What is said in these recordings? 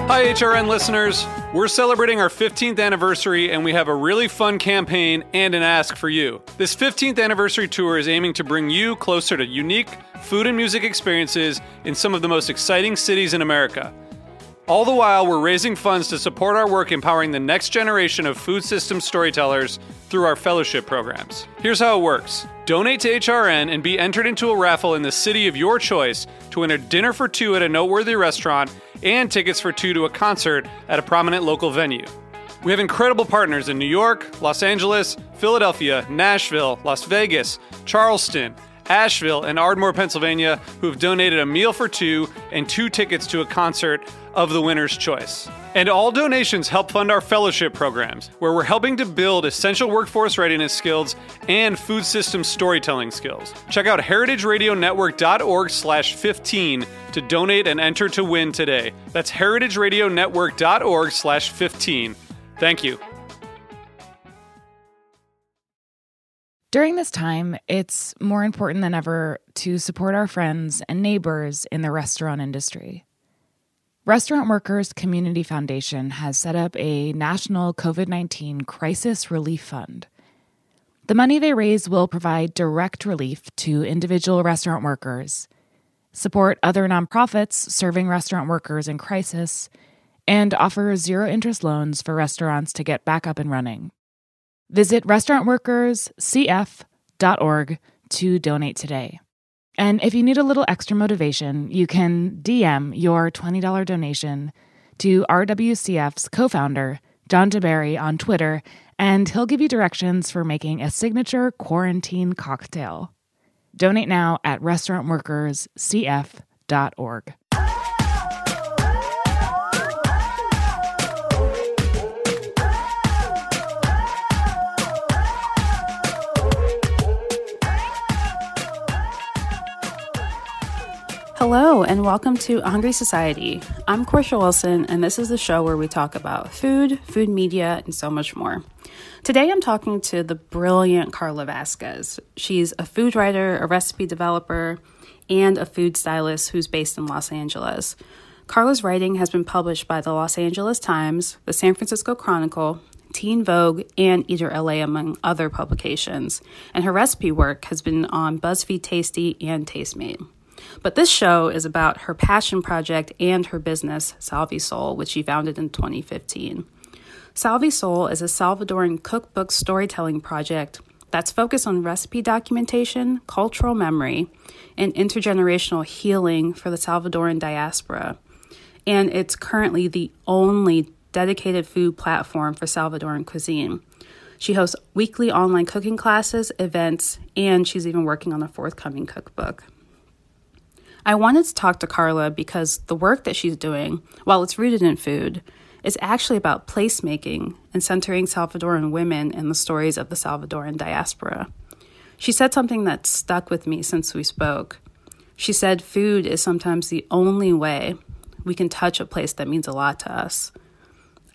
Hi, HRN listeners. We're celebrating our 15th anniversary, and we have a really fun campaign and an ask for you. This 15th anniversary tour is aiming to bring you closer to unique food and music experiences in some of the most exciting cities in America. All the while, we're raising funds to support our work empowering the next generation of food system storytellers through our fellowship programs. Here's how it works. Donate to HRN and be entered into a raffle in the city of your choice to win a dinner for two at a noteworthy restaurant and tickets for two to a concert at a prominent local venue. We have incredible partners in New York, Los Angeles, Philadelphia, Nashville, Las Vegas, Charleston, Asheville, and Ardmore, Pennsylvania, who have donated a meal for two and two tickets to a concert of the winner's choice. And all donations help fund our fellowship programs, where we're helping to build essential workforce readiness skills and food system storytelling skills. Check out heritageradionetwork.org/15 to donate and enter to win today. That's heritageradionetwork.org/15. Thank you. During this time, it's more important than ever to support our friends and neighbors in the restaurant industry. Restaurant Workers Community Foundation has set up a national COVID-19 crisis relief fund. The money they raise will provide direct relief to individual restaurant workers, support other nonprofits serving restaurant workers in crisis, and offer zero-interest loans for restaurants to get back up and running. Visit restaurantworkerscf.org to donate today. And if you need a little extra motivation, you can DM your $20 donation to RWCF's co-founder, John DeBerry, on Twitter, and he'll give you directions for making a signature quarantine cocktail. Donate now at restaurantworkerscf.org. Hello, and welcome to A Hungry Society. I'm Portia Wilson, and this is the show where we talk about food, food media, and so much more. Today, I'm talking to the brilliant Karla Vasquez. She's a food writer, a recipe developer, and a food stylist who's based in Los Angeles. Karla's writing has been published by the Los Angeles Times, the San Francisco Chronicle, Teen Vogue, and Eater LA, among other publications. And her recipe work has been on BuzzFeed Tasty and Tastemade. But this show is about her passion project and her business, SalviSoul, which she founded in 2015. SalviSoul is a Salvadoran cookbook storytelling project that's focused on recipe documentation, cultural memory, and intergenerational healing for the Salvadoran diaspora. And it's currently the only dedicated food platform for Salvadoran cuisine. She hosts weekly online cooking classes, events, and she's even working on a forthcoming cookbook. I wanted to talk to Karla because the work that she's doing, while it's rooted in food, is actually about placemaking and centering Salvadoran women in the stories of the Salvadoran diaspora. She said something that stuck with me since we spoke. She said food is sometimes the only way we can touch a place that means a lot to us.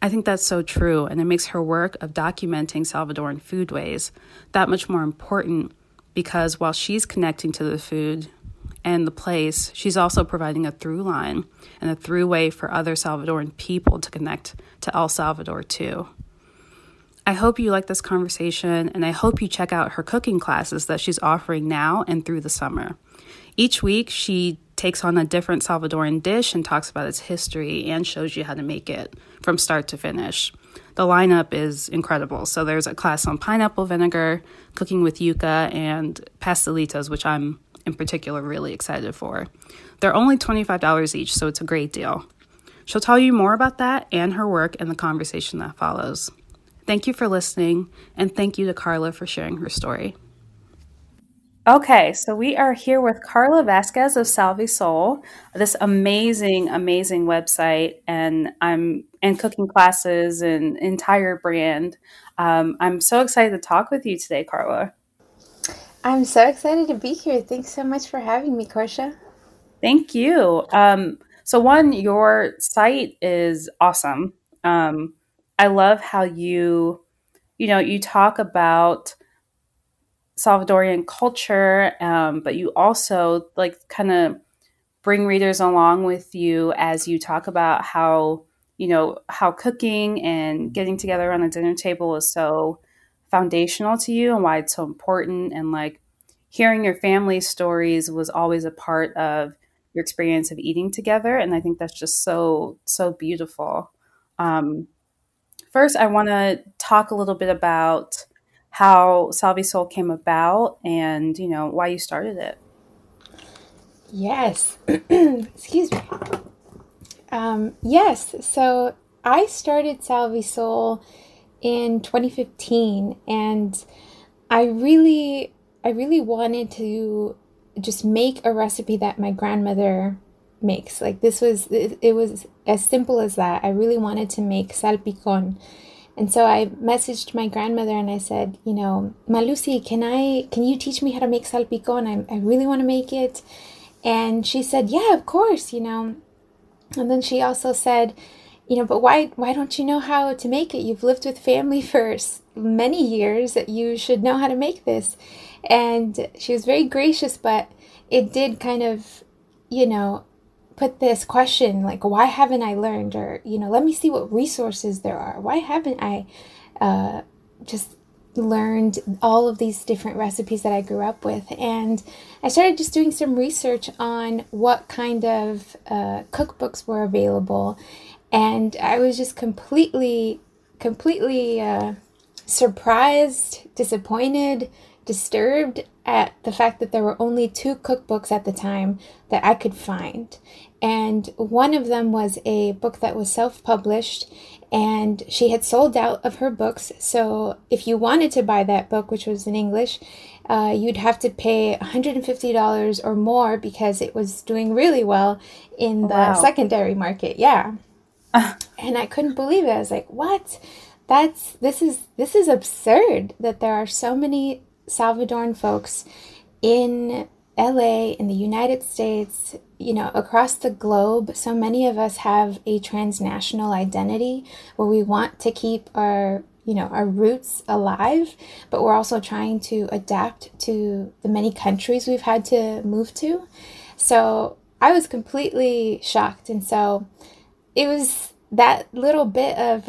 I think that's so true, and it makes her work of documenting Salvadoran foodways that much more important because while she's connecting to the food and the place, she's also providing a through line and a through way for other Salvadoran people to connect to El Salvador too. I hope you like this conversation, and I hope you check out her cooking classes that she's offering now and through the summer. Each week, she takes on a different Salvadoran dish and talks about its history and shows you how to make it from start to finish. The lineup is incredible. So there's a class on pineapple vinegar, cooking with yuca, and pastelitos, which I'm in particular really excited for. They're only $25 each, so it's a great deal. She'll tell you more about that and her work in the conversation that follows. Thank you for listening, and thank you to Karla for sharing her story. Okay, so we are here with Karla Vasquez of SalviSoul, this amazing, amazing website and cooking classes and entire brand. I'm so excited to talk with you today, Karla. I'm so excited to be here. Thanks so much for having me, Portia. Thank you. So one, your site is awesome. I love how you talk about Salvadorian culture, but you also kind of bring readers along with you as you talk about how how cooking and getting together on a dinner table is so foundational to you and why it's so important. And like hearing your family's stories was always a part of your experience of eating together. And I think that's just so, so beautiful. Um, First, I want to talk a little bit about how SalviSoul came about and, why you started it. Yes. Excuse me. Yes. So I started SalviSoul in 2015, and I really wanted to just make a recipe that my grandmother makes. Like it was as simple as that. I really wanted to make salpicón. And so I messaged my grandmother and I said, Malusi, can you teach me how to make salpicón? I really want to make it. And she said, yeah, of course. And then she also said, but why don't you know how to make it? You've lived with family for many years. You should know how to make this. And she was very gracious, but it did kind of, put this question, like, why haven't I learned? Or, let me see what resources there are. Why haven't I just learned all of these different recipes that I grew up with? And I started just doing some research on what kind of cookbooks were available. And I was just completely surprised, disappointed, disturbed at the fact that there were only 2 cookbooks at the time that I could find. And one of them was a book that was self-published, and she had sold out of her books. So if you wanted to buy that book, which was in English, you'd have to pay $150 or more because it was doing really well in the secondary market. Yeah. And I couldn't believe it. I was like, what? This is absurd that there are so many Salvadoran folks in LA, in the United States, across the globe. So many of us have a transnational identity where we want to keep our roots alive, but we're also trying to adapt to the many countries we've had to move to. So I was completely shocked. And so it was that little bit of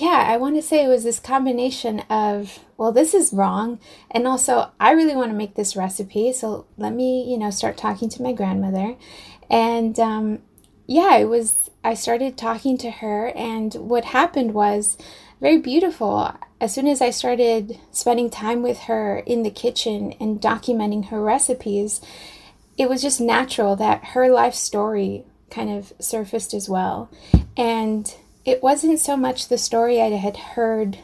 I want to say it was this combination of, well, this is wrong. And also, I really want to make this recipe. So let me, start talking to my grandmother. And I started talking to her. And what happened was very beautiful. As soon as I started spending time with her in the kitchen and documenting her recipes, it was just natural that her life story kind of surfaced as well. And it wasn't so much the story I had heard,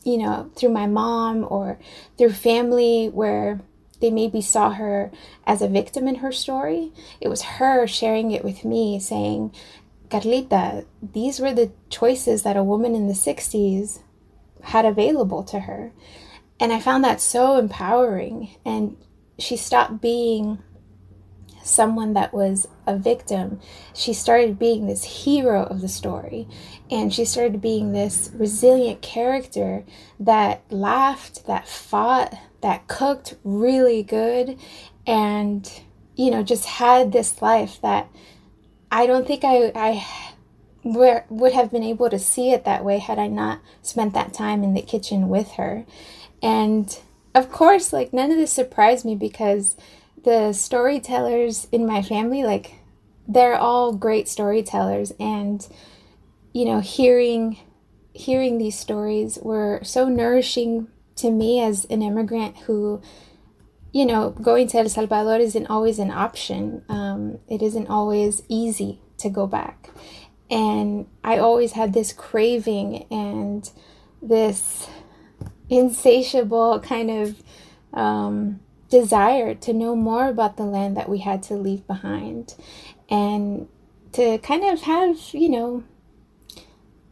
through my mom or through family where they maybe saw her as a victim in her story. It was her sharing it with me, saying, Carlita, these were the choices that a woman in the 60s had available to her. And I found that so empowering. And she stopped being someone that was a victim. She started being this hero of the story, and she started being this resilient character that laughed, that fought, that cooked really good, and just had this life that I don't think I would have been able to see it that way had I not spent that time in the kitchen with her. And of course, like, none of this surprised me because the storytellers in my family, like, they're all great storytellers, and hearing these stories were so nourishing to me as an immigrant who, going to El Salvador isn't always an option. It isn't always easy to go back, and I always had this craving and this insatiable kind of desire to know more about the land that we had to leave behind, and to kind of have,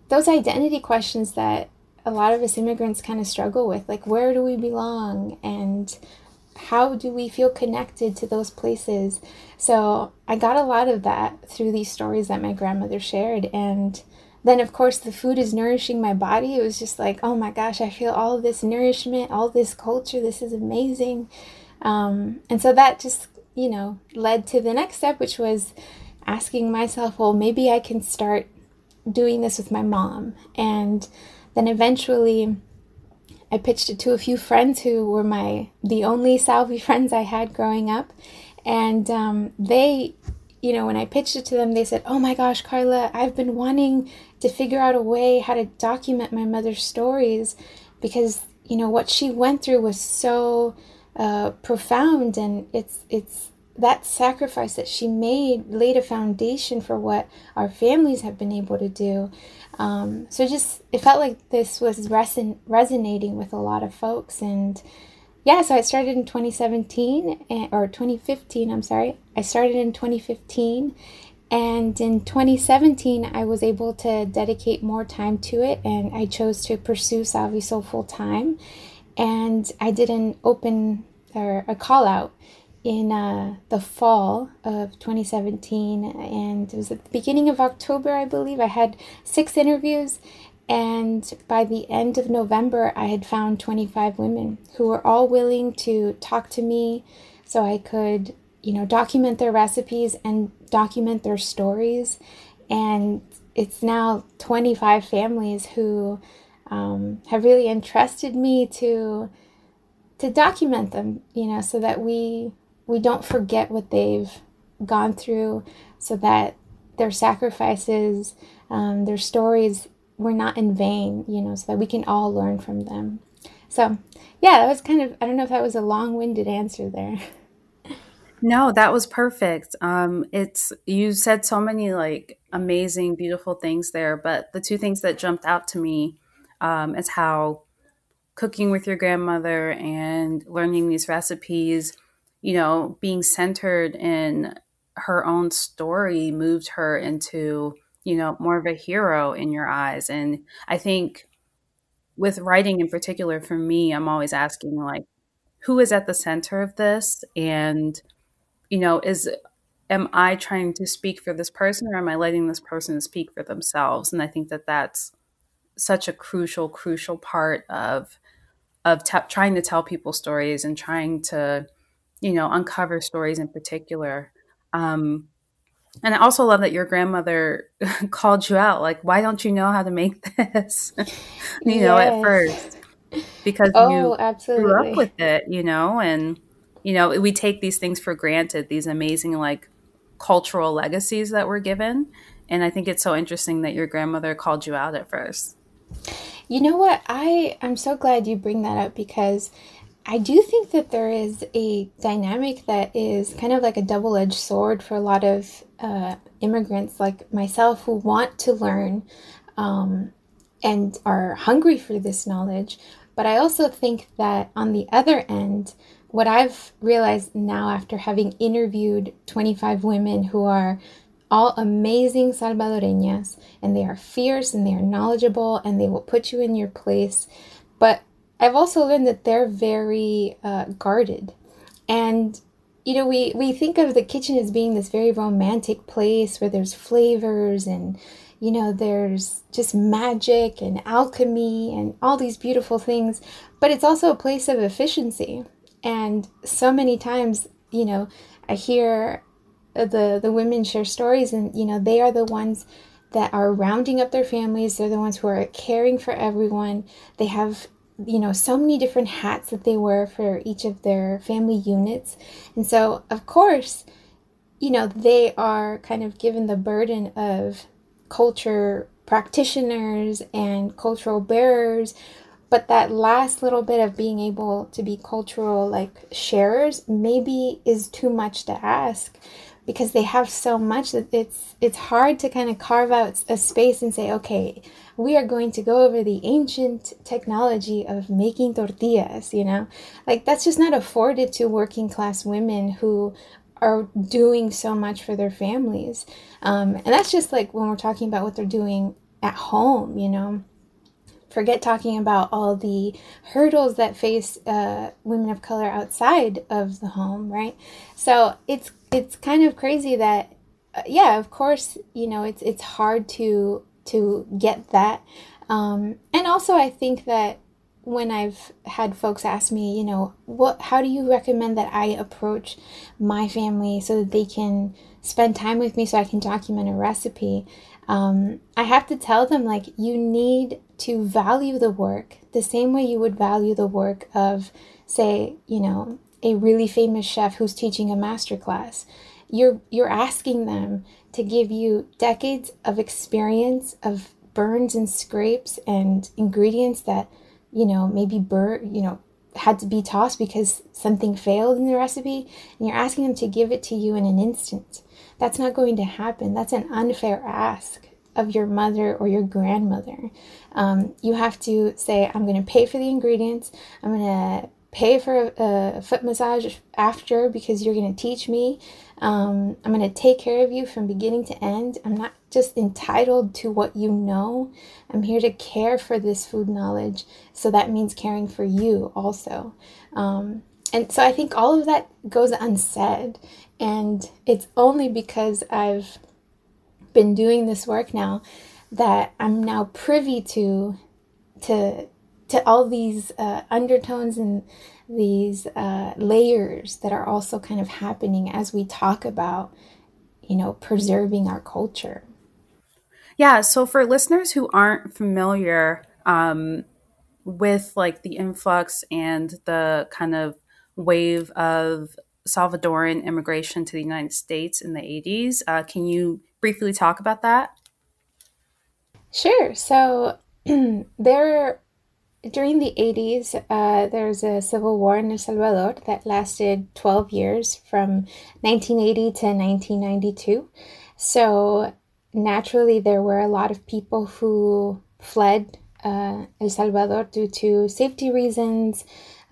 those identity questions that a lot of us immigrants kind of struggle with, like, where do we belong and how do we feel connected to those places? So I got a lot of that through these stories that my grandmother shared. And then, of course, the food is nourishing my body. It was just like, oh my gosh, I feel all this nourishment, all this culture. This is amazing. And so that just, led to the next step, which was asking myself, well, maybe I can start doing this with my mom. And then eventually I pitched it to a few friends who were the only Salvi friends I had growing up. And they, when I pitched it to them, they said, oh my gosh, Karla, I've been wanting to figure out a way how to document my mother's stories, because, what she went through was so profound, and it's that sacrifice that she made laid a foundation for what our families have been able to do. So it felt like this was resonating with a lot of folks. And yeah, so I started in 2015, I'm sorry. I started in 2015, and in 2017, I was able to dedicate more time to it, and I chose to pursue SalviSoul full time. And I did a call out in the fall of 2017, and it was at the beginning of October, I believe. I had 6 interviews, and by the end of November, I had found 25 women who were all willing to talk to me so I could, document their recipes and document their stories. And it's now 25 families who have really entrusted me to document them, so that we don't forget what they've gone through, so that their sacrifices, their stories were not in vain, so that we can all learn from them. So yeah, that was I don't know if that was a long-winded answer there. No, that was perfect. You said so many amazing, beautiful things there, but the 2 things that jumped out to me is how cooking with your grandmother and learning these recipes, being centered in her own story moved her into, more of a hero in your eyes. And I think with writing in particular, for me, I'm always asking who is at the center of this? And, am I trying to speak for this person, or am I letting this person speak for themselves? And I think that that's such a crucial part of trying to tell people stories and trying to, uncover stories in particular. And I also love that your grandmother called you out. Why don't you know how to make this? At first, because you absolutely grew up with it, and, we take these things for granted, these amazing, cultural legacies that we're given. And I think it's so interesting that your grandmother called you out at first. You know what? I'm so glad you bring that up, because I do think that there is a dynamic that is kind of like a double-edged sword for a lot of immigrants like myself who want to learn and are hungry for this knowledge. But I also think that on the other end, what I've realized now after having interviewed 25 women who are all amazing Salvadoreñas, and they are fierce and they are knowledgeable and they will put you in your place. But I've also learned that they're very guarded. And, we think of the kitchen as being this very romantic place where there's flavors and, there's just magic and alchemy and all these beautiful things. But it's also a place of efficiency. And so many times, I hear the women share stories, and they are the ones that are rounding up their families. They're the ones who are caring for everyone. They have so many different hats that they wear for each of their family units. And so of course they are kind of given the burden of culture practitioners and cultural bearers. But that last little bit of being able to be cultural sharers maybe is too much to ask, because they have so much that it's hard to kind of carve out a space and say, okay, we are going to go over the ancient technology of making tortillas, that's just not afforded to working class women who are doing so much for their families. And that's just when we're talking about what they're doing at home, Forget talking about all the hurdles that face women of color outside of the home, right? So it's kind of crazy that, of course, it's hard to get that. And also I think that when I've had folks ask me, how do you recommend that I approach my family so that they can spend time with me so I can document a recipe? I have to tell them, like, you need to value the work the same way you would value the work of, say, a really famous chef who's teaching a masterclass. You're asking them to give you decades of experience of burns and scrapes and ingredients that, maybe had to be tossed because something failed in the recipe, and you're asking them to give it to you in an instant. That's not going to happen. That's an unfair ask of your mother or your grandmother. You have to say, I'm going to pay for the ingredients. I'm going to pay for a foot massage after because you're going to teach me. I'm going to take care of you from beginning to end. I'm not just entitled to what you know. I'm here to care for this food knowledge. So that means caring for you also. And so I think all of that goes unsaid. And it's only because I've been doing this work now that I'm now privy to all these undertones and these layers that are also kind of happening as we talk about, preserving our culture. Yeah, so for listeners who aren't familiar with like the influx and the kind of wave of Salvadoran immigration to the United States in the 80s, can you briefly talk about that? Sure. So during the 80s, there's a civil war in El Salvador that lasted 12 years from 1980 to 1992. So naturally, there were a lot of people who fled El Salvador due to safety reasons,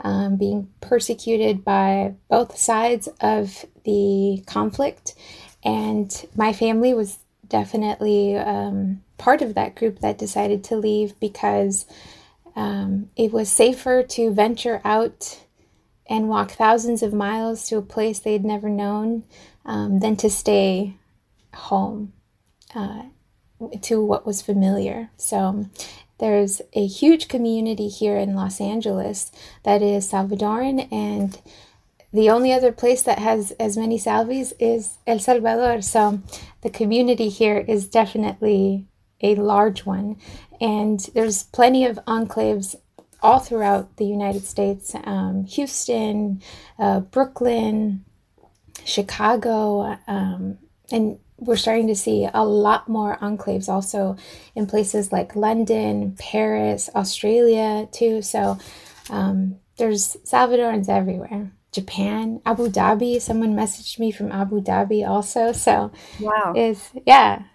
being persecuted by both sides of the conflict. And my family was definitely part of that group that decided to leave because it was safer to venture out and walk thousands of miles to a place they'd never known than to stay home to what was familiar. So there's a huge community here in Los Angeles that is Salvadoran, and the only other place that has as many Salvis is El Salvador. So the community here is definitely a large one. And there's plenty of enclaves all throughout the United States, Houston, Brooklyn, Chicago, and we're starting to see a lot more enclaves also in places like London, Paris, Australia too. So there's Salvadorans everywhere. Japan, Abu Dhabi. Someone messaged me from Abu Dhabi also. So wow.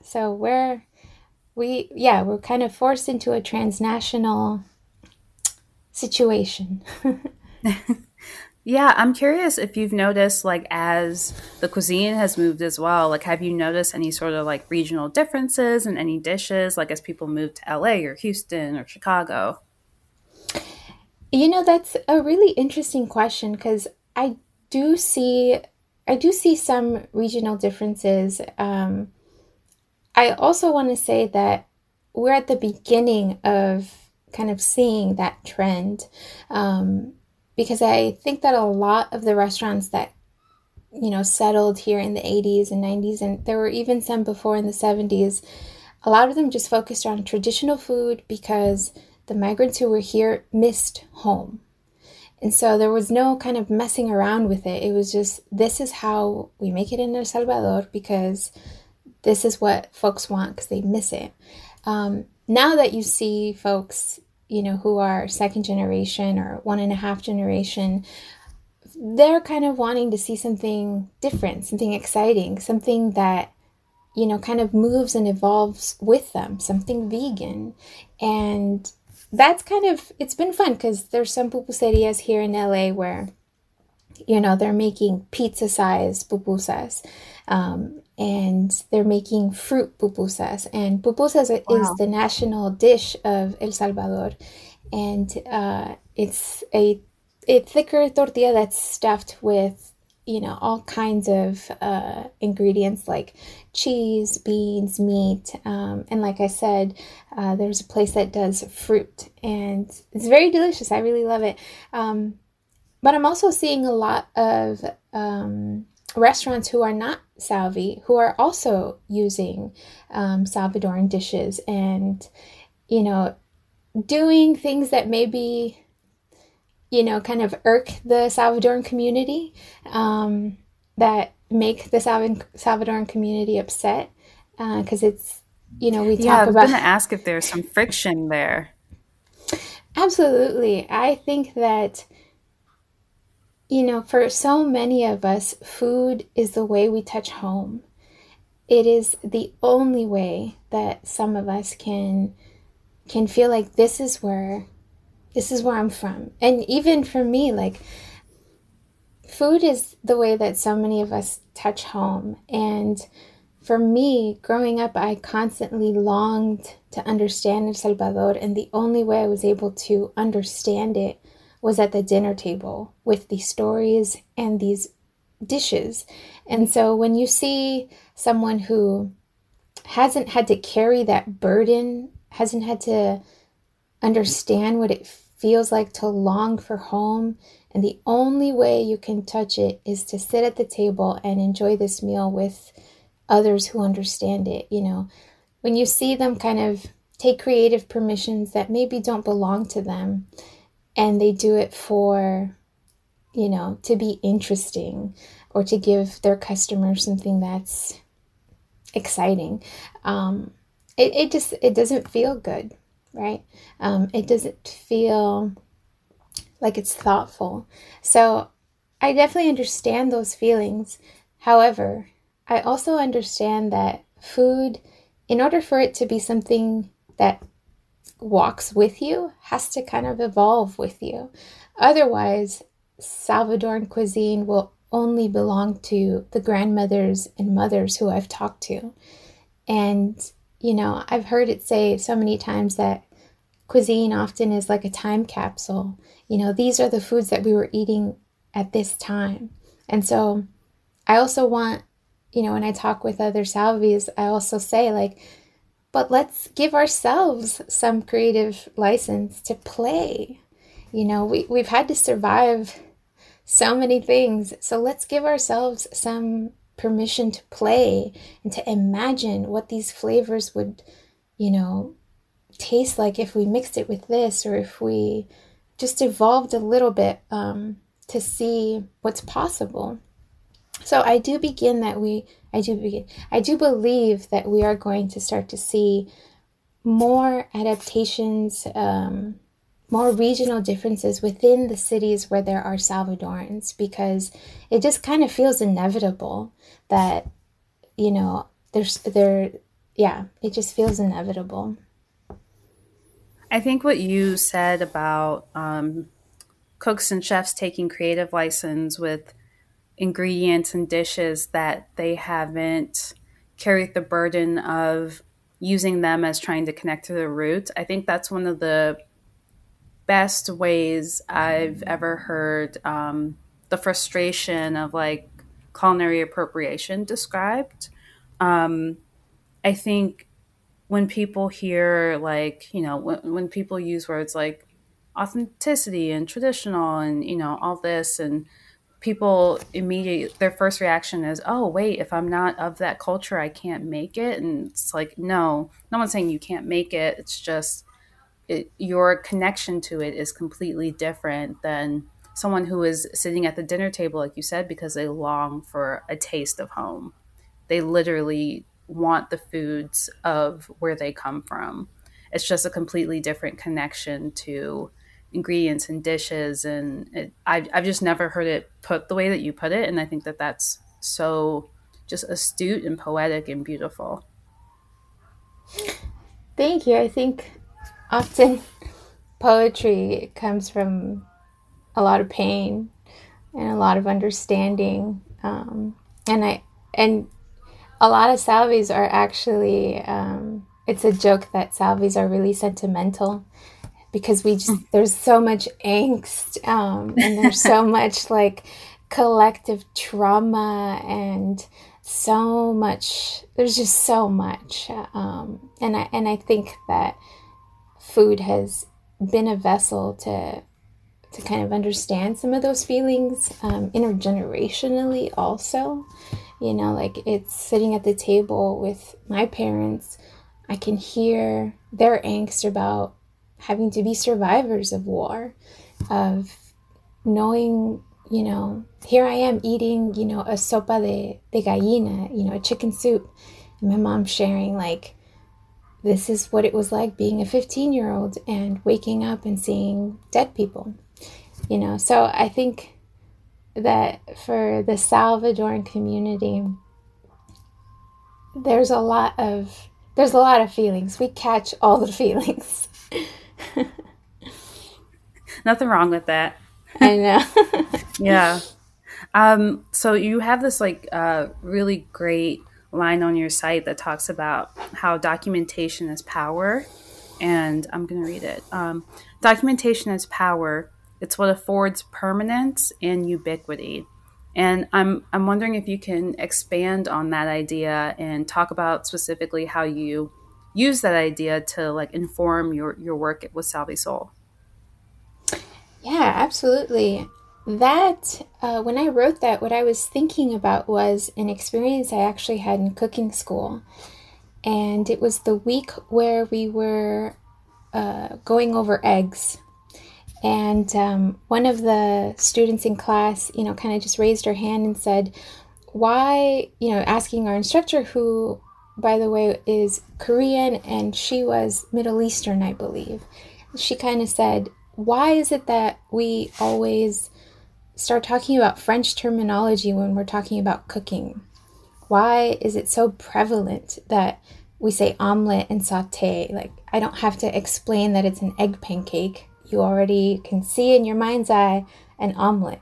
So we're kind of forced into a transnational situation. Yeah, I'm curious if you've noticed, like, as the cuisine has moved as well, like, have you noticed any sort of like regional differences in any dishes, like as people move to LA or Houston or Chicago? That's a really interesting question because I do see some regional differences. I also want to say that we're at the beginning of kind of seeing that trend, because I think that a lot of the restaurants that, settled here in the 80s and 90s, and there were even some before in the 70s, a lot of them just focused on traditional food because the migrants who were here missed home. And so there was no kind of messing around with it. It was just, this is how we make it in El Salvador because this is what folks want because they miss it. Now that you see folks, who are second generation or 1.5 generation, they're kind of wanting to see something different, something exciting, something that, kind of moves and evolves with them, something vegan. And that's it's been fun because there's some pupuserias here in LA where, they're making pizza-sized pupusas. And they're making fruit pupusas. And pupusas is the national dish of El Salvador. And it's a thicker tortilla that's stuffed with, all kinds of ingredients like cheese, beans, meat. And like I said, there's a place that does fruit, and it's very delicious. I really love it. But I'm also seeing a lot of restaurants who are not Salvi, who are also using Salvadoran dishes and, doing things that maybe, kind of irk the Salvadoran community, that make the Salvadoran community upset. Because it's, we talk about... I was going to ask if there's some friction there. Absolutely. I think that, for so many of us, food is the way we touch home. It is the only way that some of us can feel like this is where I'm from. And even for me, like, food is the way that so many of us touch home. And for me, growing up, I constantly longed to understand El Salvador, and the only way I was able to understand it was at the dinner table with these stories and these dishes. And so when you see someone who hasn't had to carry that burden, hasn't had to understand what it feels like to long for home, and the only way you can touch it is to sit at the table and enjoy this meal with others who understand it. When you see them kind of take creative permissions that maybe don't belong to them, and they do it for, to be interesting or to give their customers something that's exciting, it doesn't feel good, right? It doesn't feel like it's thoughtful. So I definitely understand those feelings. However, I also understand that food, in order for it to be something that walks with you, has to kind of evolve with you. Otherwise, Salvadoran cuisine will only belong to the grandmothers and mothers who I've talked to. And, I've heard it say so many times that cuisine often is like a time capsule. These are the foods that we were eating at this time. And so I also want, when I talk with other Salvis, I also say, like, but let's give ourselves some creative license to play. We've had to survive so many things. So let's give ourselves some permission to play and to imagine what these flavors would, taste like if we mixed it with this, or if we just evolved a little bit to see what's possible. So I do believe that we are going to start to see more adaptations, more regional differences within the cities where there are Salvadorans, because it just kind of feels inevitable that, it just feels inevitable. I think what you said about cooks and chefs taking creative license with ingredients and dishes that they haven't carried the burden of using them as trying to connect to the roots. I think that's one of the best ways I've ever heard the frustration of like culinary appropriation described. I think when people hear like, when people use words like authenticity and traditional and, all this, and people immediately, their first reaction is, oh, wait, if I'm not of that culture, I can't make it. And it's like, no one's saying you can't make it. It's just your connection to it is completely different than someone who is sitting at the dinner table, like you said, because they long for a taste of home. They literally want the foods of where they come from. It's just a completely different connection to ingredients and dishes, and I've just never heard it put the way that you put it, and I think that that's so just astute and poetic and beautiful. Thank you. I think often poetry comes from a lot of pain and a lot of understanding, and a lot of Salvis are actually it's a joke that Salvis are really sentimental, because there's so much angst, and there's so much like collective trauma and so much. There's just so much, and I think that food has been a vessel to kind of understand some of those feelings, intergenerationally also. Like it's sitting at the table with my parents, I can hear their angst about having to be survivors of war, of knowing, here I am eating, a sopa de gallina, a chicken soup, and my mom sharing like, this is what it was like being a 15-year-old and waking up and seeing dead people, So I think that for the Salvadoran community, there's a lot of feelings. We catch all the feelings. Nothing wrong with that. I know. Yeah. So you have this really great line on your site that talks about how documentation is power. And I'm going to read it. Documentation is power. It's what affords permanence and ubiquity. And I'm wondering if you can expand on that idea and talk about specifically how you use that idea to inform your work with SalviSoul. Yeah, absolutely. That, when I wrote that, what I was thinking about was an experience I actually had in cooking school. And it was the week where we were going over eggs. And one of the students in class, kind of just raised her hand and said, why, asking our instructor, who, by the way, is Korean, and she was Middle Eastern, I believe. She kind of said, why is it that we always start talking about French terminology when we're talking about cooking? Why is it so prevalent that we say omelet and sauté? Like, I don't have to explain that it's an egg pancake. You already can see in your mind's eye an omelet.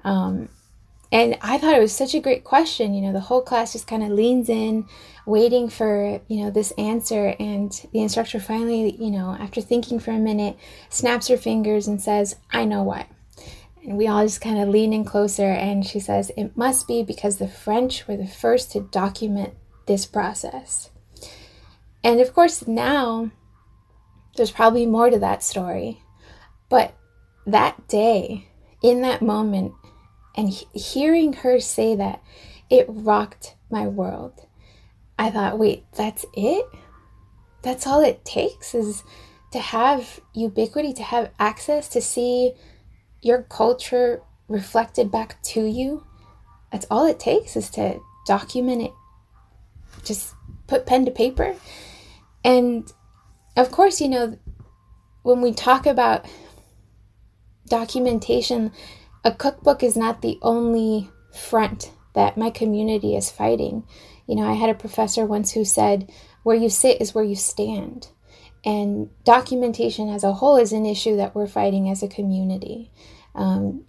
And I thought it was such a great question. The whole class just kind of leans in, waiting for, this answer. And the instructor finally, after thinking for a minute, snaps her fingers and says, I know why. And we all just kind of lean in closer. And she says, it must be because the French were the first to document this process. And of course, now there's probably more to that story. But that day, in that moment, and hearing her say that, it rocked my world. I thought, wait, that's it? That's all it takes, is to have ubiquity, to have access, to see your culture reflected back to you. That's all it takes, is to document it. Just put pen to paper. And of course, when we talk about documentation, a cookbook is not the only front that my community is fighting. I had a professor once who said, where you sit is where you stand. And documentation as a whole is an issue that we're fighting as a community.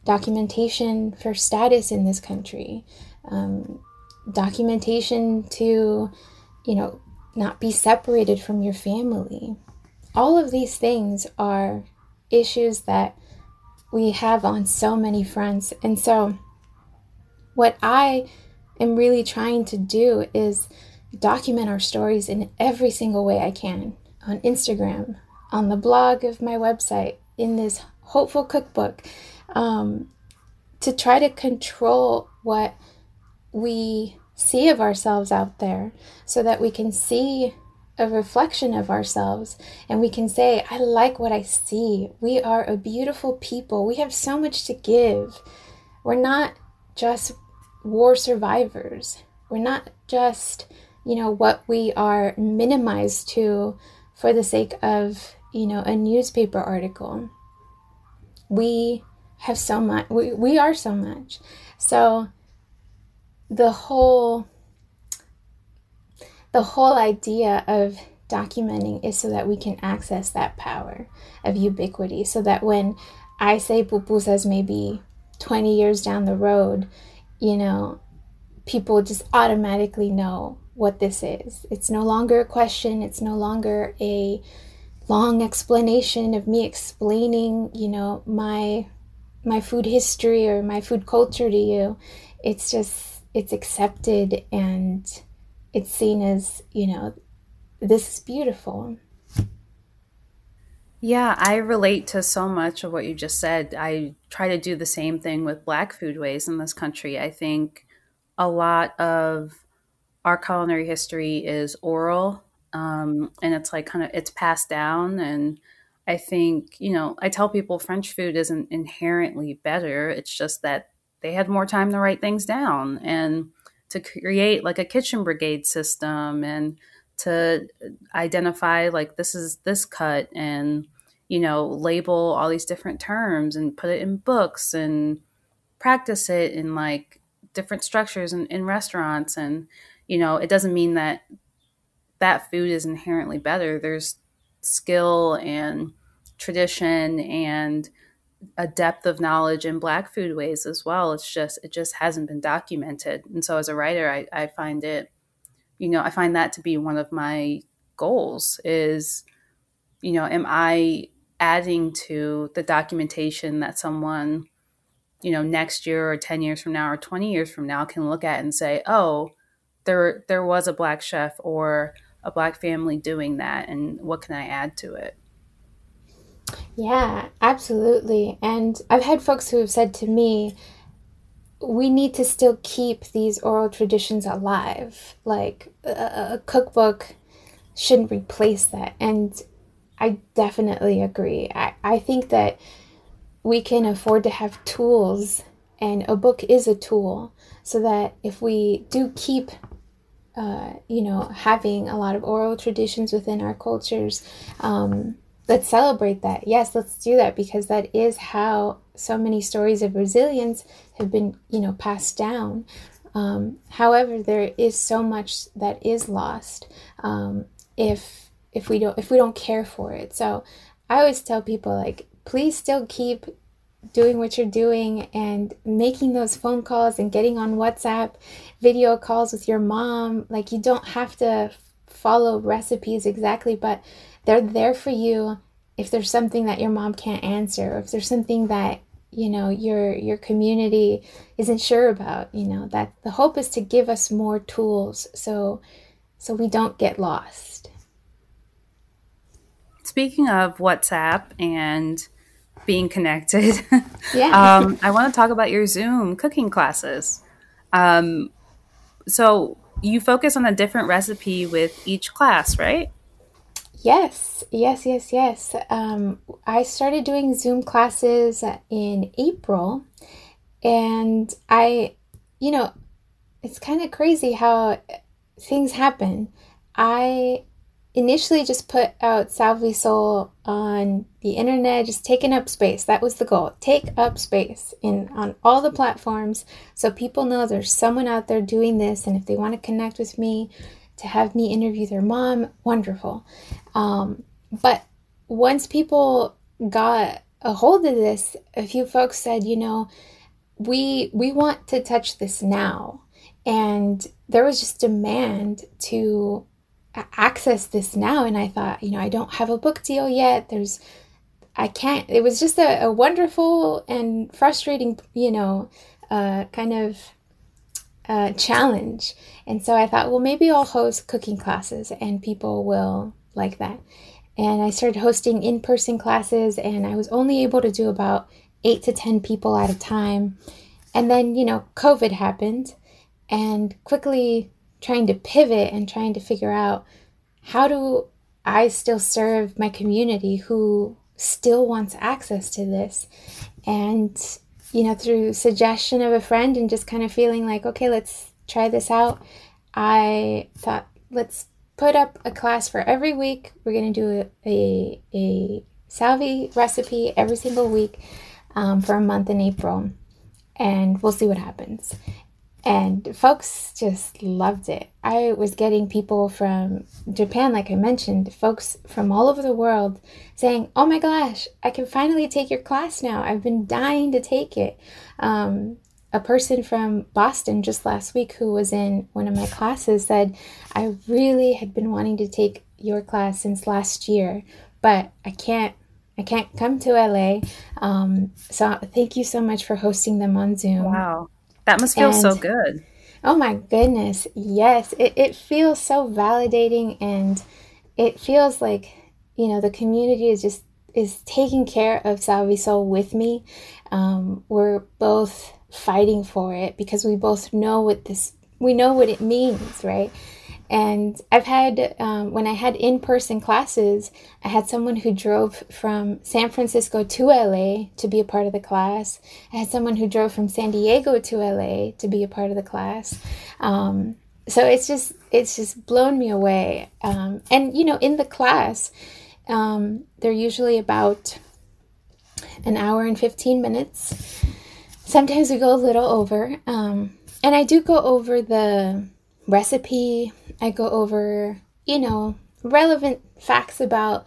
Documentation for status in this country. Documentation to, not be separated from your family. All of these things are issues that we have on so many fronts. And so what I am really trying to do is document our stories in every single way I can. On Instagram, on the blog of my website, in this hopeful cookbook, to try to control what we see of ourselves out there, so that we can see a reflection of ourselves and we can say, I like what I see. We are a beautiful people. We have so much to give. We're not just war survivors. We're not just, what we are minimized to for the sake of, a newspaper article. We have so much. We are so much. So the whole idea of documenting is so that we can access that power of ubiquity, so that when I say pupusas maybe 20 years down the road, people just automatically know what this is. It's no longer a question. It's no longer a long explanation of me explaining, my my food history or my food culture to you. It's just, it's accepted and it's seen as, this is beautiful. Yeah, I relate to so much of what you just said. I try to do the same thing with Black foodways in this country. I think a lot of our culinary history is oral, and it's like it's passed down. And I think, I tell people French food isn't inherently better. It's just that they had more time to write things down and to create like a kitchen brigade system and to identify like this is this cut and label all these different terms and put it in books and practice it in like different structures in restaurants. And it doesn't mean that food is inherently better. There's skill and tradition and a depth of knowledge in Black foodways as well. It just hasn't been documented. And so as a writer, I find it, I find that to be one of my goals is, am I adding to the documentation that someone, next year or 10 years from now or 20 years from now can look at and say, oh, there was a Black chef or a Black family doing that, and what can I add to it? Yeah, absolutely. And I've had folks who have said to me, we need to still keep these oral traditions alive. Like a cookbook shouldn't replace that. And I definitely agree. I think that we can afford to have tools, and a book is a tool, so that if we do keep, having a lot of oral traditions within our cultures, let's celebrate that. Yes, let's do that, because that is how so many stories of resilience have been, passed down. However, there is so much that is lost if we don't care for it. So I always tell people, like, please still keep doing what you're doing and making those phone calls and getting on WhatsApp video calls with your mom. Like, you don't have to follow recipes exactly, but they're there for you if there's something that your mom can't answer, or if there's something that, your community isn't sure about. That the hope is to give us more tools so we don't get lost. Speaking of WhatsApp and being connected, Yeah. I want to talk about your Zoom cooking classes. So you focus on a different recipe with each class, right? Yes. I started doing Zoom classes in April, and it's kind of crazy how things happen. I initially just put out SalviSoul on the internet, just taking up space. That was the goal. Take up space on all the platforms so people know there's someone out there doing this, and if they want to connect with me to have me interview their mom, wonderful. But once people got a hold of this, a few folks said, we want to touch this now. And there was just demand to access this now. And I thought, I don't have a book deal yet. It was just a wonderful and frustrating, kind of challenge. And so I thought, well, maybe I'll host cooking classes and people will like that. And I started hosting in-person classes, and I was only able to do about 8 to 10 people at a time. And then, COVID happened, and quickly trying to pivot and trying to figure out, how do I still serve my community who still wants access to this? And, through suggestion of a friend and just kind of feeling like, okay, let's try this out, I thought, let's put up a class for every week. We're going to do a Salvi recipe every single week for a month in April, and we'll see what happens. And folks just loved it. I was getting people from Japan, like I mentioned, folks from all over the world saying, oh my gosh, I can finally take your class now. I've been dying to take it. A person from Boston just last week who was in one of my classes said, I really had been wanting to take your class since last year, but I can't I can't come to LA. So thank you so much for hosting them on Zoom. Wow. That must feel so good. Oh my goodness. Yes. It feels so validating, and it feels like, the community is taking care of SalviSoul with me. We're both fighting for it because we both know what it means, right? And I've had, when I had in-person classes, I had someone who drove from San Francisco to LA to be a part of the class. I had someone who drove from San Diego to LA to be a part of the class. So it's just blown me away. And, in the class, they're usually about an hour and 15 minutes. Sometimes we go a little over. And I do go over the recipe. I go over, relevant facts about,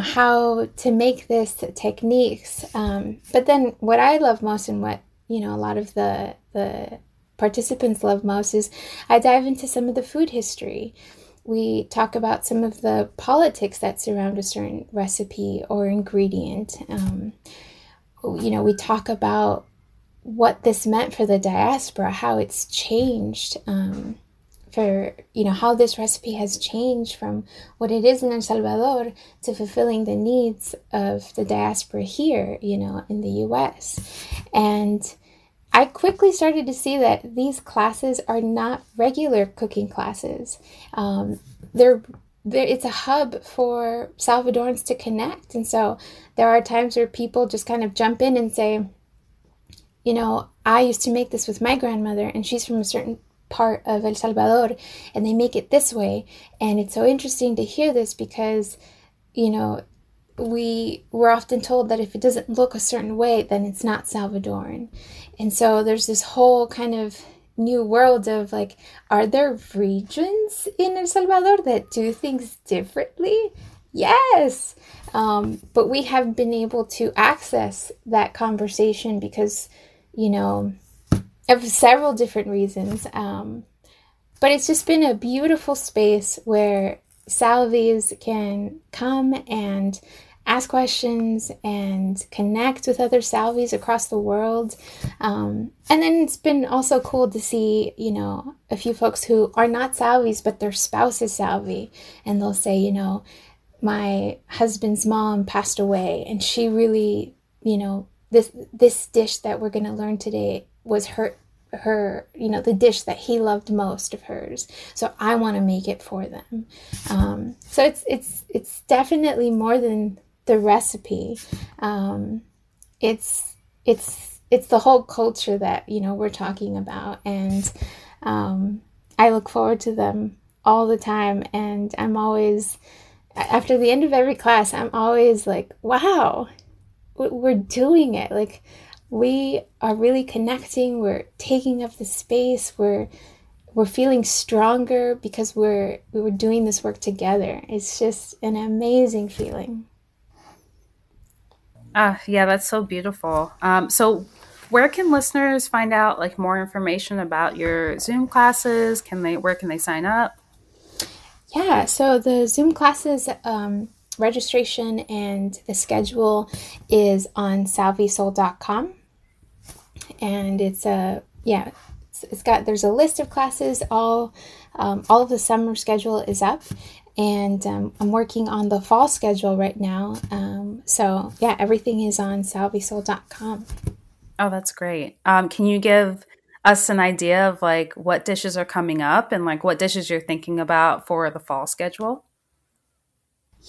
how to make this, techniques. But then what I love most, and what, a lot of the participants love most, is I dive into some of the food history. We talk about some of the politics that surround a certain recipe or ingredient. We talk about what this meant for the diaspora, how it's changed, how this recipe has changed from what it is in El Salvador to fulfilling the needs of the diaspora here, in the US. And I quickly started to see that these classes are not regular cooking classes. It's a hub for Salvadorans to connect. And so there are times where people just kind of jump in and say, I used to make this with my grandmother, and she's from a certain part of El Salvador, and they make it this way. And it's so interesting to hear this because, we're often told that if it doesn't look a certain way, then it's not Salvadoran. And so there's this whole kind of new world of like, are there regions in El Salvador that do things differently? Yes. But we have been able to access that conversation because, of several different reasons. But it's just been a beautiful space where Salvies can come and ask questions and connect with other Salvies across the world. And then it's been also cool to see, a few folks who are not Salvies, but their spouse is Salvi. And they'll say, my husband's mom passed away, and she really, this dish that we're going to learn today was her, the dish that he loved most of hers. So I want to make it for them. So it's definitely more than the recipe. It's the whole culture that, we're talking about. And I look forward to them all the time. And I'm always, after the end of every class, I'm always like, wow, we're doing it. Like, we are really connecting. We're taking up the space. We're feeling stronger because we were doing this work together. It's just an amazing feeling. Yeah, that's so beautiful. So where can listeners find out like more information about your Zoom classes? Where can they sign up? Yeah, so the Zoom classes registration and the schedule is on SalviSoul.com. And there's a list of classes. All of the summer schedule is up, and I'm working on the fall schedule right now. So yeah, everything is on SalviSoul.com. Oh, that's great. Can you give us an idea of like what dishes are coming up and like what dishes you're thinking about for the fall schedule?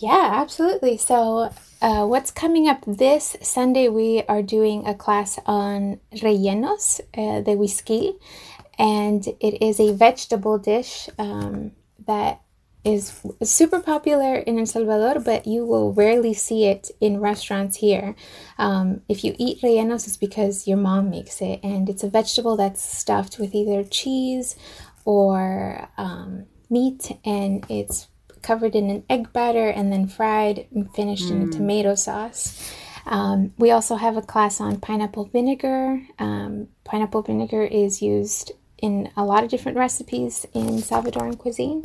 Yeah, absolutely. So what's coming up this Sunday, we are doing a class on rellenos de whisky, and it is a vegetable dish that is super popular in El Salvador, but you will rarely see it in restaurants here. If you eat rellenos, it's because your mom makes it, and it's a vegetable that's stuffed with either cheese or meat, and it's covered in an egg batter and then fried and finished in a tomato sauce. We also have a class on pineapple vinegar. Pineapple vinegar is used in a lot of different recipes in Salvadoran cuisine.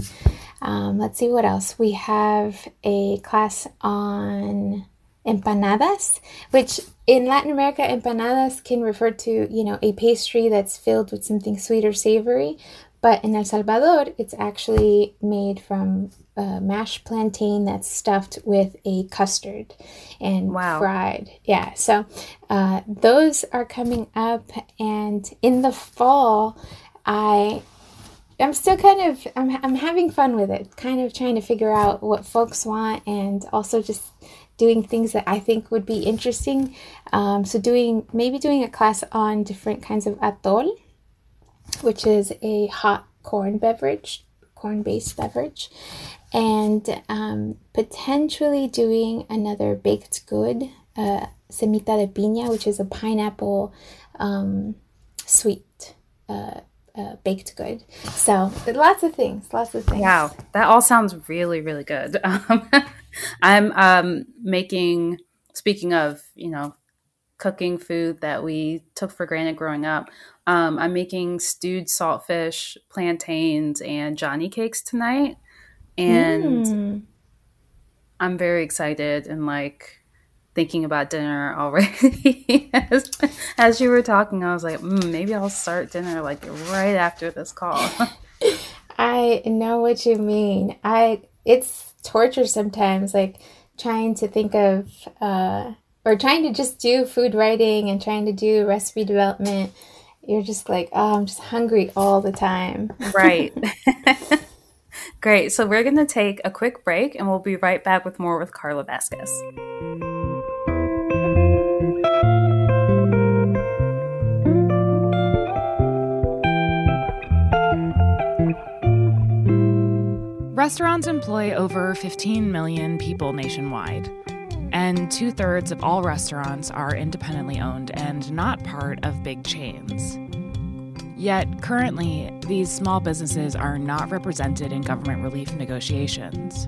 Let's see what else. We have a class on empanadas, which in Latin America, empanadas can refer to, a pastry that's filled with something sweet or savory. But in El Salvador, it's actually made from mashed plantain that's stuffed with a custard and fried. Yeah, so those are coming up. And in the fall, I'm still I'm having fun with it, kind of trying to figure out what folks want and also just doing things that I think would be interesting. So doing a class on different kinds of atol, which is a hot corn-based beverage, and potentially doing another baked good, semita de piña, which is a pineapple sweet baked good. So lots of things. Wow, that all sounds really, really good. I'm making, speaking of, cooking food that we took for granted growing up, I'm making stewed saltfish, plantains, and Johnny cakes tonight. And I'm very excited and thinking about dinner already. as you were talking, I was like, maybe I'll start dinner right after this call. I know what you mean. It's torture sometimes, trying to think of or trying to just do food writing and trying to do recipe development. You're just I'm just hungry all the time. Right. Great. So we're going to take a quick break and we'll be right back with more with Karla Vasquez. Restaurants employ over 15 million people nationwide, and 2/3 of all restaurants are independently owned and not part of big chains. Yet, currently, these small businesses are not represented in government relief negotiations.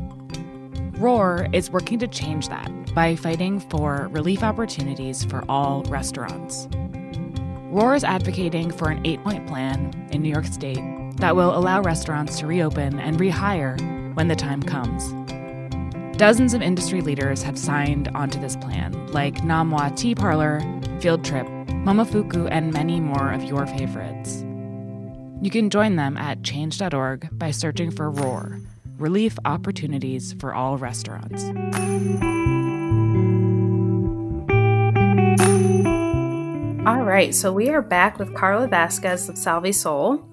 ROAR is working to change that by fighting for relief opportunities for all restaurants. ROAR is advocating for an 8-point plan in New York State that will allow restaurants to reopen and rehire when the time comes. Dozens of industry leaders have signed onto this plan, like Namwa Tea Parlor, Field Trip, Momofuku, and many more of your favorites. You can join them at change.org by searching for ROAR, Relief Opportunities for All Restaurants. All right, so we are back with Karla Vasquez of SalviSoul,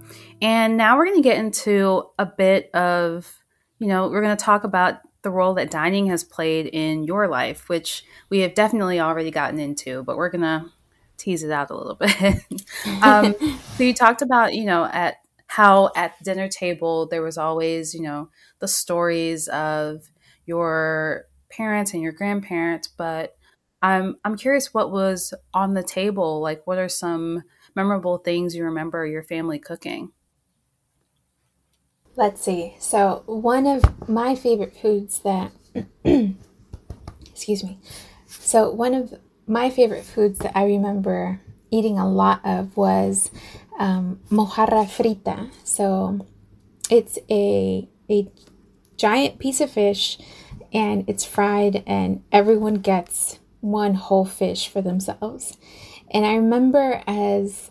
and now we're going to get into a bit of, we're going to talk about the role that dining has played in your life, which we have definitely already gotten into, but we're going to tease it out a little bit. So you talked about, at how at the dinner table, there was always, the stories of your parents and your grandparents, but I'm curious what was on the table. What are some memorable things you remember your family cooking? Let's see. So one of my favorite foods that, excuse me. So one of my favorite foods that I remember eating a lot of was mojarra frita. So it's a giant piece of fish and it's fried and everyone gets one whole fish for themselves. And I remember as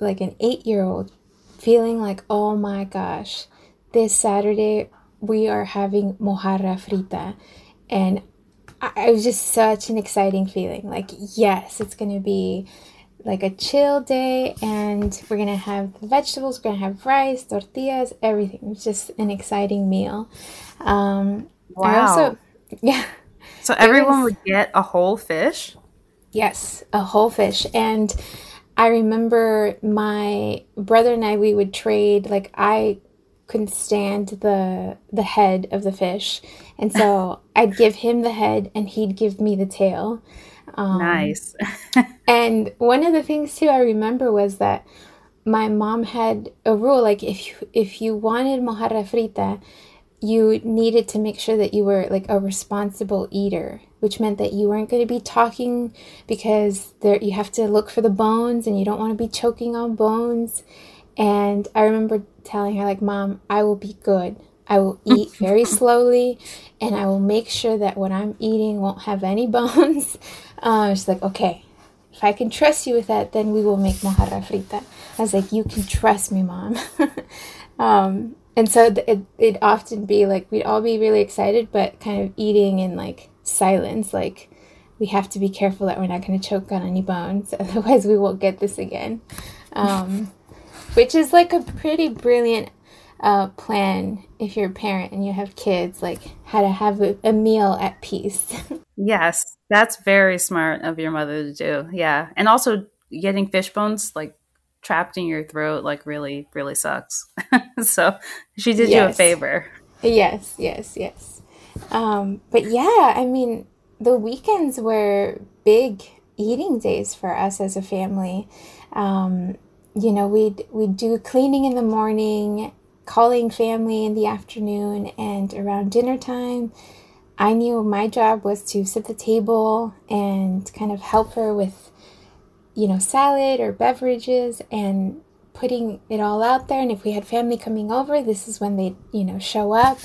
an 8-year-old feeling oh my gosh, this Saturday we are having mojarra frita. And it was just such an exciting feeling. Yes, it's going to be a chill day and we're going to have the vegetables, we're going to have rice, tortillas, everything. It was just an exciting meal. Wow. I also, yeah. So everyone would get a whole fish? Yes, a whole fish. And I remember my brother and I, we would trade, I couldn't stand the head of the fish. And so I'd give him the head and he'd give me the tail. Nice. And one of the things too I remember was that my mom had a rule, if you wanted mojarra frita, you needed to make sure that you were a responsible eater, which meant that you weren't going to be talking because you have to look for the bones and you don't want to be choking on bones. And I remember telling her Mom, I will be good. I will eat very slowly and I will make sure that what I'm eating won't have any bones. She's like, okay, if I can trust you with that, then we will make mojarra frita. I was like, you can trust me, Mom. And so it'd often be like, we'd all be really excited, but kind of eating in like silence. Like, we have to be careful that we're not going to choke on any bones. Otherwise we won't get this again. Which is like a pretty brilliant plan if you're a parent and you have kids, like how to have a meal at peace. Yes, that's very smart of your mother to do. Yeah. And also getting fish bones like trapped in your throat like really, really sucks. So she did you a favor. Yes. But yeah, I mean, the weekends were big eating days for us as a family. We'd do cleaning in the morning, calling family in the afternoon, and around dinner time, I knew my job was to set the table and kind of help her with, salad or beverages and putting it all out there. And if we had family coming over, this is when they'd, show up.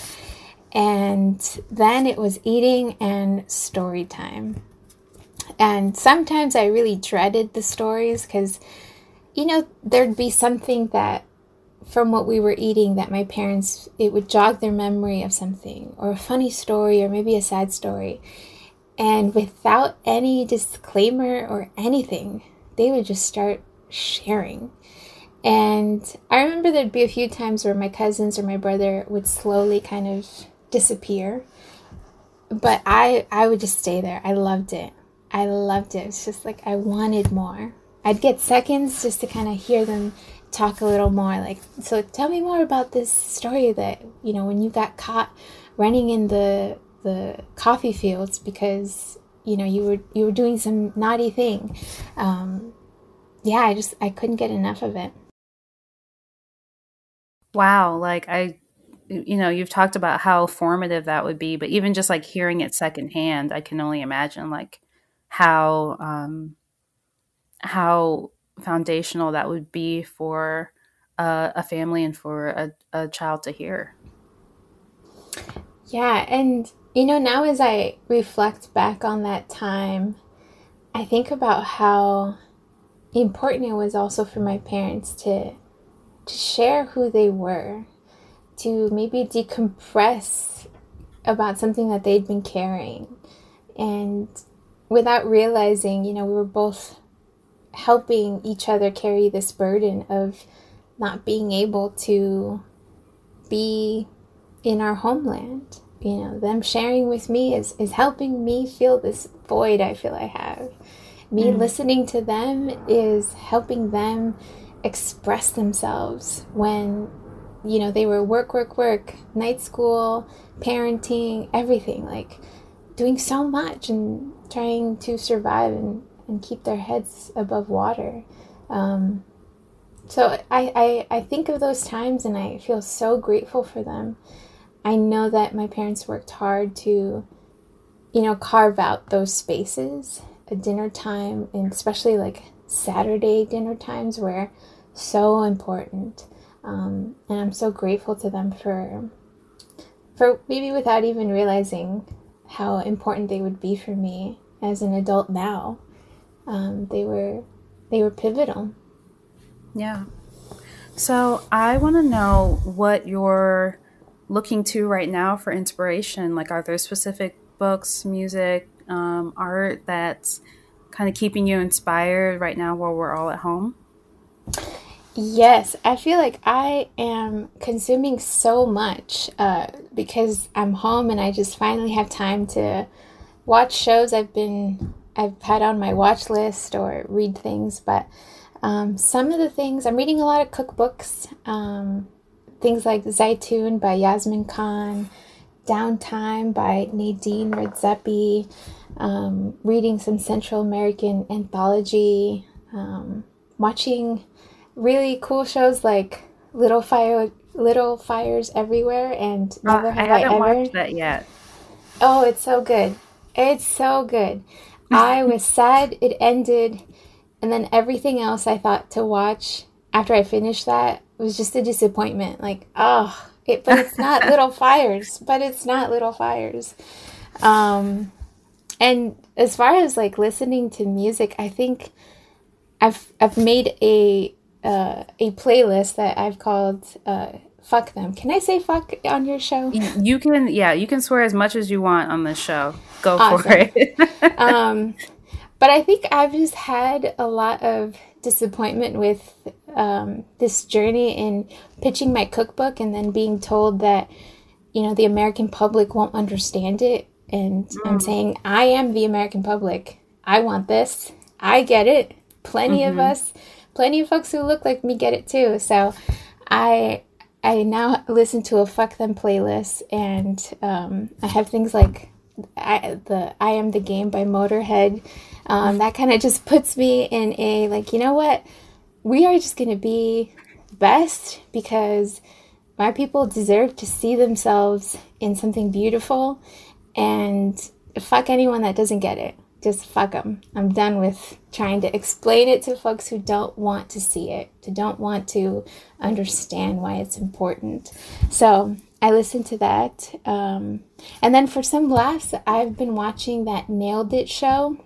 And then it was eating and story time. And sometimes I really dreaded the stories because, there'd be something that from what we were eating that my parents, it would jog their memory of something or a funny story or maybe a sad story. And without any disclaimer or anything, they would just start sharing. And I remember there'd be a few times where my cousins or my brother would slowly kind of disappear. But I would just stay there. I loved it. It's just like I wanted more. I'd get seconds just to kind of hear them talk a little more, like, so tell me more about this story that, when you got caught running in the coffee fields because, you were doing some naughty thing. I couldn't get enough of it. Wow. Like you've talked about how formative that would be, but even just like hearing it secondhand, I can only imagine like how foundational that would be for a family and for a child to hear. Yeah. And, now as I reflect back on that time, I think about how important it was also for my parents to share who they were, to maybe decompress about something that they'd been carrying. And without realizing, we were both helping each other carry this burden of not being able to be in our homeland. Them sharing with me is helping me feel this void I feel I have. Me listening to them is helping them express themselves when, they were work, night school, parenting, everything, like doing so much and trying to survive and keep their heads above water. So I think of those times and I feel so grateful for them. I know that my parents worked hard to, carve out those spaces, a dinner time, and especially like Saturday dinner times were so important. And I'm so grateful to them for maybe without even realizing how important they would be for me as an adult now. They were pivotal. Yeah. So I want to know what you're looking to right now for inspiration. Like, are there specific books, music, art that's kind of keeping you inspired right now while we're all at home? Yes, I feel like I am consuming so much because I'm home and I just finally have time to watch shows I've had on my watch list or read things. But some of the things, I'm reading a lot of cookbooks, things like Zaitun by Yasmin Khan, Downtime by Nadine Redzepi, reading some Central American anthology, watching really cool shows like Little Fires Everywhere and Never Have I haven't Ever. Watched that yet. Oh, it's so good. It's so good. I was sad it ended, and then everything else I thought to watch after I finished that was just a disappointment. Like, but it's not Little Fires. But it's not Little Fires. And as far as like listening to music, I think I've made a playlist that I've called "Fuck Them." Can I say "fuck" on your show? You can, yeah, you can swear as much as you want on this show. Go Awesome. for it. But I think I've just had a lot of disappointment with this journey in pitching my cookbook and then being told that, you know, the American public won't understand it. And I'm saying, I am the American public. I want this. I get it. Plenty of us, plenty of folks who look like me get it too. So I now listen to a Fuck Them playlist, and I have things like I Am the Game by Motorhead. That kind of just puts me in a, like, you know what? We are just going to be best because my people deserve to see themselves in something beautiful, and fuck anyone that doesn't get it. Just fuck them. I'm done with trying to explain it to folks who don't want to see it, who don't want to understand why it's important. So I listened to that. And then for some laughs, I've been watching that Nailed It show.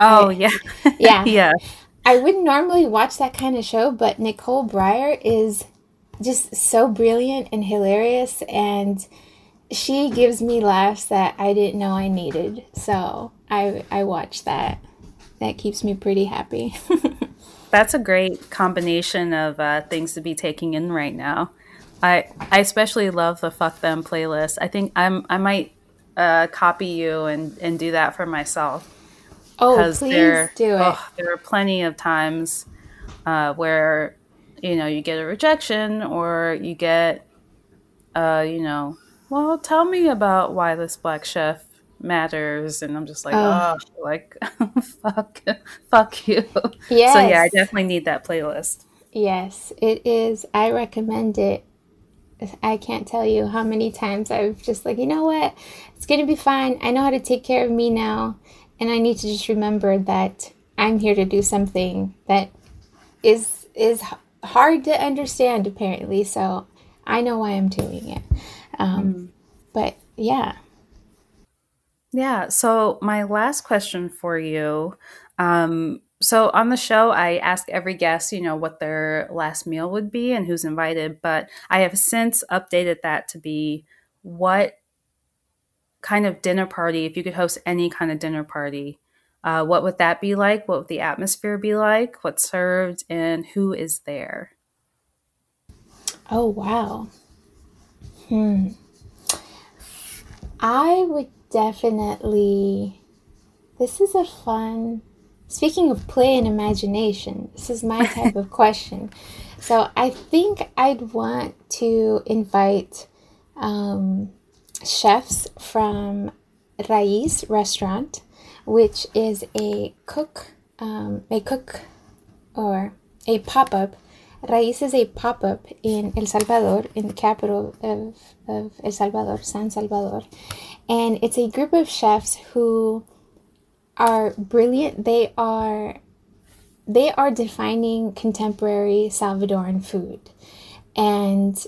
Oh, yeah. Yeah. Yeah. I wouldn't normally watch that kind of show, but Nicole Breyer is just so brilliant and hilarious, and she gives me laughs that I didn't know I needed. So I watch that. That keeps me pretty happy. That's a great combination of things to be taking in right now. I especially love the Fuck Them playlist. I think I might copy you and do that for myself. Oh, please do it. There are plenty of times where, you know, you get a rejection or you get, you know, well, tell me about why this Black chef matters. And I'm just like, fuck you. Yes. So yeah, I definitely need that playlist. Yes, it is. I recommend it. I can't tell you how many times I've just like, you know what? It's going to be fine. I know how to take care of me now. And I need to just remember that I'm here to do something that is hard to understand, apparently. So I know why I'm doing it. But yeah. Yeah. So my last question for you. So on the show, I ask every guest, you know, what their last meal would be and who's invited. But I have since updated that to be what kind of dinner party, if you could host any kind of dinner party, what would that be like? What would the atmosphere be like? What's served and who is there? Oh, wow. I would definitely, this is a fun, speaking of play and imagination, this is my type of question. So I think I'd want to invite chefs from Raíz restaurant, which is a cook or a pop-up. Raíz is a pop-up in El Salvador, in the capital of El Salvador, San Salvador. And it's a group of chefs who are brilliant. They are defining contemporary Salvadoran food. And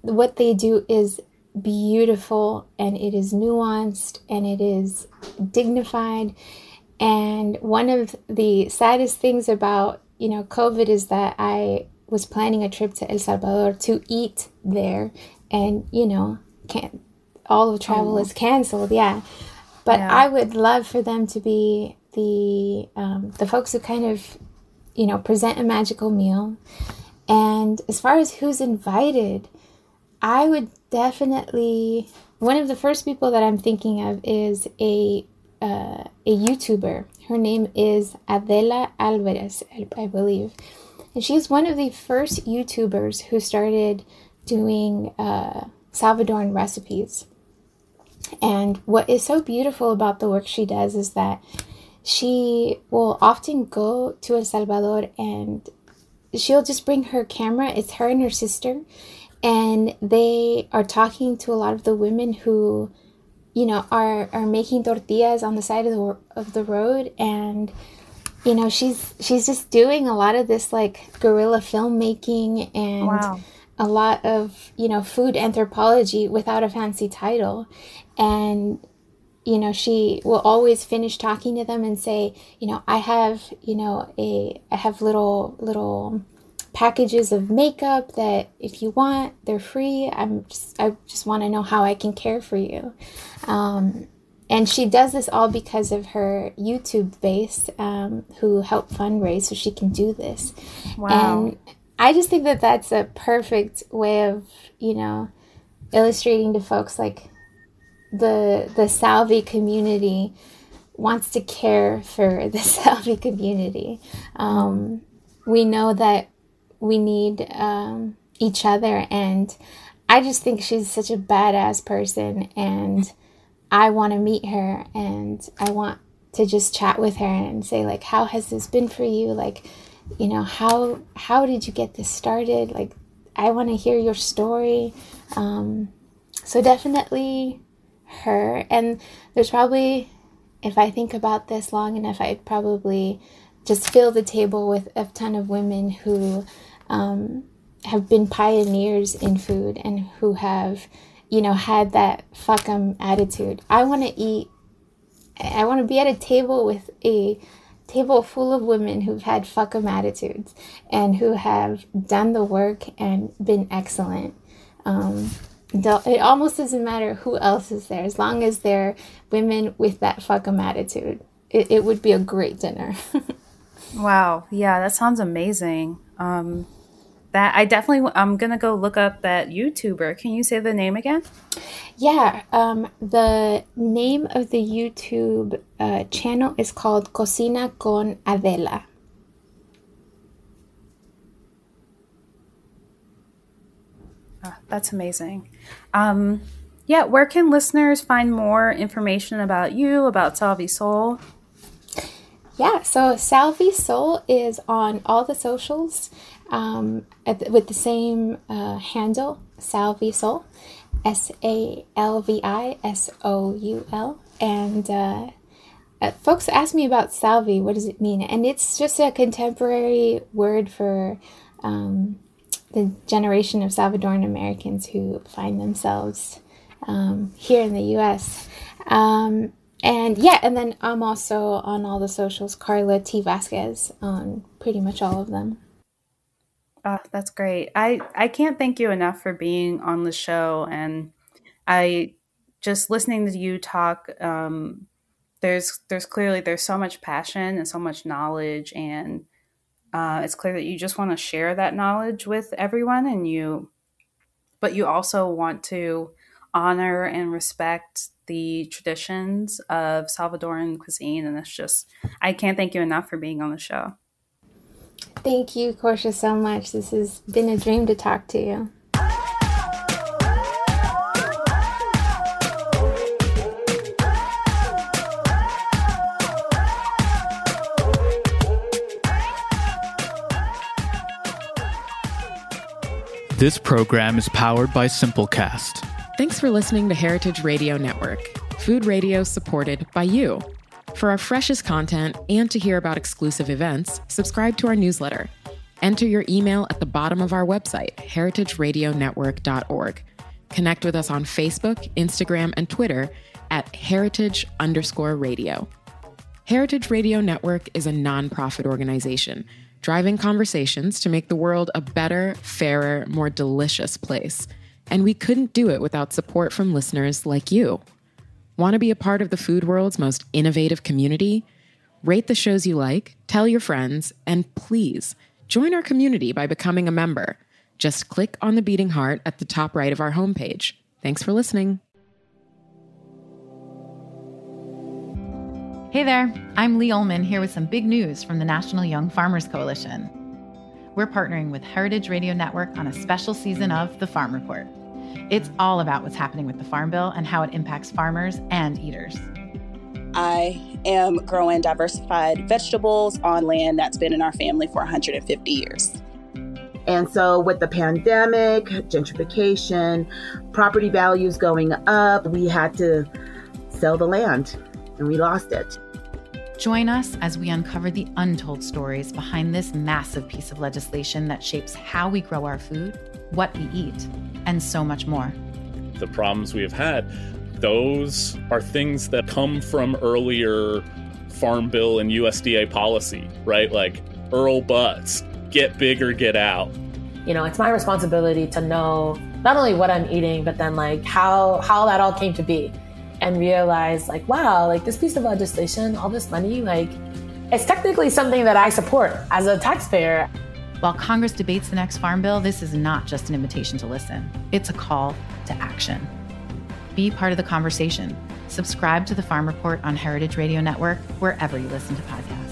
what they do is beautiful, and it is nuanced, and it is dignified. And one of the saddest things about, you know, COVID is that I was planning a trip to El Salvador to eat there, and, you know, all of travel is canceled. Yeah. But yeah. I would love for them to be the folks who kind of, you know, present a magical meal. And as far as who's invited, I would definitely, one of the first people that I'm thinking of is a YouTuber. Her name is Adela Alvarez, I believe. And she's one of the first YouTubers who started doing Salvadoran recipes. And what is so beautiful about the work she does is that she will often go to El Salvador and she'll just bring her camera. It's her and her sister. And they are talking to a lot of the women who, you know, are making tortillas on the side of the road. And, you know, she's just doing a lot of this like guerrilla filmmaking and a lot of, food anthropology without a fancy title. And, she will always finish talking to them and say, I have little packages of makeup that if you want, they're free. I just want to know how I can care for you. And she does this all because of her YouTube base, who help fundraise so she can do this. Wow. And I just think that that's a perfect way of, illustrating to folks like the Salvi community wants to care for the Salvi community. We know that we need each other, and I just think she's such a badass person, and I want to meet her, and I want to just chat with her and say, like, how has this been for you? Like, how did you get this started? Like, I want to hear your story. So definitely her. And there's probably, if I think about this long enough, I'd probably just fill the table with a ton of women who have been pioneers in food and who have, had that fuck 'em attitude. I want to be at a table with a table full of women who've had fuck 'em attitudes and who have done the work and been excellent. It almost doesn't matter who else is there, as long as they're women with that fuck 'em attitude. It would be a great dinner. Wow. Yeah, that sounds amazing. I'm going to go look up that YouTuber. Can you say the name again? Yeah. The name of the YouTube channel is called Cocina con Adela. Oh, that's amazing. Yeah, where can listeners find more information about you, about SalviSoul? Yeah, so SalviSoul is on all the socials with the same handle, SalviSoul, SalviSoul. And folks ask me about Salvi, what does it mean? And it's just a contemporary word for the generation of Salvadoran Americans who find themselves here in the U.S. And then I'm also on all the socials, Karla T. Vasquez, on pretty much all of them. Oh, that's great. I can't thank you enough for being on the show. And I just listening to you talk, there's so much passion and so much knowledge, and it's clear that you just want to share that knowledge with everyone, but you also want to honor and respect the traditions of Salvadoran cuisine. And I can't thank you enough for being on the show. Thank you, Korsha, so much. This has been a dream to talk to you. This program is powered by Simplecast. Thanks for listening to Heritage Radio Network, food radio supported by you. For our freshest content and to hear about exclusive events, subscribe to our newsletter. Enter your email at the bottom of our website, heritageradionetwork.org. Connect with us on Facebook, Instagram, and Twitter at heritage_radio. Heritage Radio Network is a nonprofit organization driving conversations to make the world a better, fairer, more delicious place. And we couldn't do it without support from listeners like you. Want to be a part of the food world's most innovative community? Rate the shows you like, tell your friends, and please join our community by becoming a member. Just click on the beating heart at the top right of our homepage. Thanks for listening. Hey there, I'm Lee Ullman here with some big news from the National Young Farmers Coalition. We're partnering with Heritage Radio Network on a special season of The Farm Report. It's all about what's happening with the Farm Bill and how it impacts farmers and eaters. I am growing diversified vegetables on land that's been in our family for 150 years. And so with the pandemic, gentrification, property values going up, we had to sell the land and we lost it. Join us as we uncover the untold stories behind this massive piece of legislation that shapes how we grow our food, what we eat, and so much more. The problems we have had, those are things that come from earlier Farm Bill and USDA policy, right? Like Earl Butts, get big or get out. You know, it's my responsibility to know not only what I'm eating, but then like how that all came to be, and realize like, wow, like this piece of legislation, all this money, like it's technically something that I support as a taxpayer. While Congress debates the next Farm Bill, this is not just an invitation to listen. It's a call to action. Be part of the conversation. Subscribe to the Farm Report on Heritage Radio Network, wherever you listen to podcasts.